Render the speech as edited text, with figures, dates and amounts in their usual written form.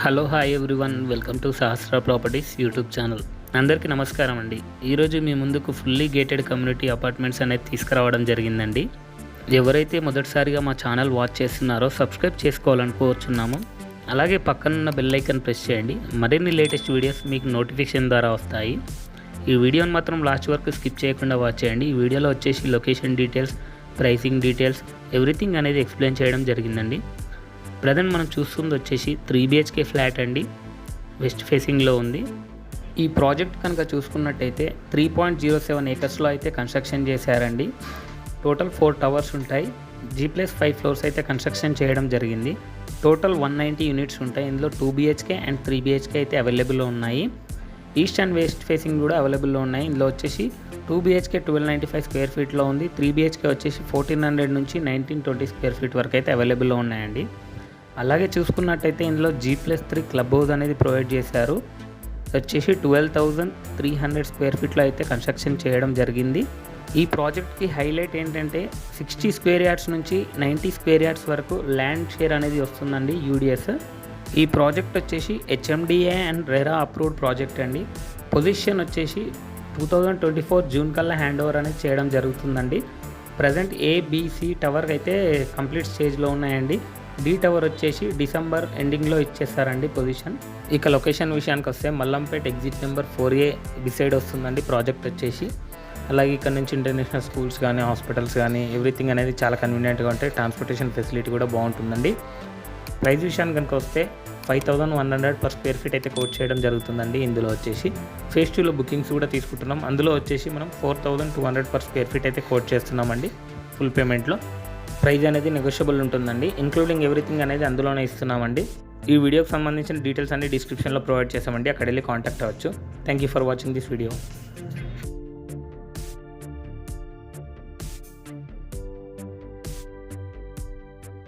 Hello hi everyone, welcome to Sahasra properties YouTube channel. అందరికీ నమస్కారం అండి. ఈరోజు మీ ముందుకు ఫుల్లీ గేటెడ్ కమ్యూనిటీ అపార్ట్మెంట్స్ అనేది తీసుకురావడం జరిగిందండి. ఎవరైతే మొదటిసారిగా మా ఛానల్ వాచ్ చేస్తున్నారో సబ్స్క్రైబ్ చేసుకోవాలని కోరుచున్నాము. అలాగే పక్కనున్న బెల్ ఐకాన్ ప్రెస్ చేయండి. మరిన్ని లేటెస్ట్ వీడియోస్ మీకు నోటిఫికేషన్ ద్వారా వస్తాయి. ఈ వీడియోని మాత్రం లాస్ట్ వరకు స్కిప్ చేయకుండా వాచ్ చేయండి. ఈ వీడియోలో వచ్చేసి location details, pricing details, everything అనేది ఎక్స్ప్లెయిన్ చేయడం జరిగిందండి. ప్రజెంట్ మనం చూస్తుంది వచ్చేసి 3 BHK ఫ్లాట్ అండి, వెస్ట్ ఫేసింగ్లో ఉంది. ఈ ప్రాజెక్ట్ కనుక చూసుకున్నట్టయితే 3.07 ఏకర్స్లో అయితే కన్స్ట్రక్షన్ చేశారండి. టోటల్ 4 టవర్స్ ఉంటాయి. G+5 ఫ్లోర్స్ అయితే కన్స్ట్రక్షన్ చేయడం జరిగింది. టోటల్ 190 యూనిట్స్ ఉంటాయి. ఇందులో 2 BHK అండ్ 3 BHK అయితే అవైలబుల్లో ఉన్నాయి. ఈస్ట్ అండ్ వెస్ట్ ఫేసింగ్ కూడా అవైలబుల్లో ఉన్నాయి. ఇందులో వచ్చేసి 2 BHK 1295 స్క్వేర్ ఫీట్లో ఉంది. 3 BHK వచ్చేసి 1400 నుంచి 1920 స్క్వేర్ ఫీట్ వరకు అయితే అవైలబుల్లో ఉన్నాయండి. అలాగే చూసుకున్నట్టయితే ఇందులో G+3 క్లబ్ హౌస్ అనేది ప్రొవైడ్ చేశారు. వచ్చేసి 12,300 స్క్వేర్ ఫీట్లో అయితే కన్స్ట్రక్షన్ చేయడం జరిగింది. ఈ ప్రాజెక్ట్కి హైలైట్ ఏంటంటే 60 స్క్వేర్ యార్డ్స్ నుంచి 90 స్క్వేర్ యార్డ్స్ వరకు ల్యాండ్ షేర్ అనేది వస్తుందండి, UDS. ఈ ప్రాజెక్ట్ వచ్చేసి HMDA and RERA approved project అండి. పొజిషన్ వచ్చేసి 2024 జూన్ కల్లా హ్యాండ్ ఓవర్ అనేది చేయడం జరుగుతుందండి. ప్రజెంట్ ABC టవర్ అయితే కంప్లీట్ స్టేజ్లో ఉన్నాయండి. D టవర్ వచ్చేసి డిసెంబర్ ఎండింగ్లో ఇచ్చేస్తారండి పొజిషన్. ఇక లొకేషన్ విషయానికి వస్తే Mallampet exit number 4A decide వస్తుందండి ప్రాజెక్ట్ వచ్చేసి. అలాగే ఇక్కడ నుంచి ఇంటర్నేషనల్ స్కూల్స్ కానీ, హాస్పిటల్స్ కానీ ఎవ్రీథింగ్ అనేది చాలా కన్వీనియంట్గా ఉంటాయి. ట్రాన్స్పోర్టేషన్ ఫెసిలిటీ కూడా బాగుంటుందండి. ప్రైస్ విషయానికి కనుక వస్తే 5,100 పర్ స్క్వేర్ ఫీట్ అయితే కోట్ చేయడం జరుగుతుందండి. ఇందులో వచ్చేసి ఫేజ్ 2లో బుకింగ్స్ కూడా తీసుకుంటున్నాం. అందులో వచ్చేసి మనం 4,200 పర్ స్క్వేర్ ఫీట్ అయితే కోట్ చేస్తున్నామండి. ఫుల్ పేమెంట్లో ప్రైస్ అనేది నెగోషియబుల్ ఉంటుందండి. ఇంక్లూడింగ్ ఎవ్రీథింగ్ అనేది అందులోనే ఇస్తున్నామండి. ఈ వీడియోకి సంబంధించిన డీటెయిల్స్ అన్ని డిస్క్రిప్షన్లో ప్రొవైడ్ చేసామండి. అక్కడ వెళ్ళి కాంటాక్ట్ అవ్వచ్చు. Thank you for watching this video.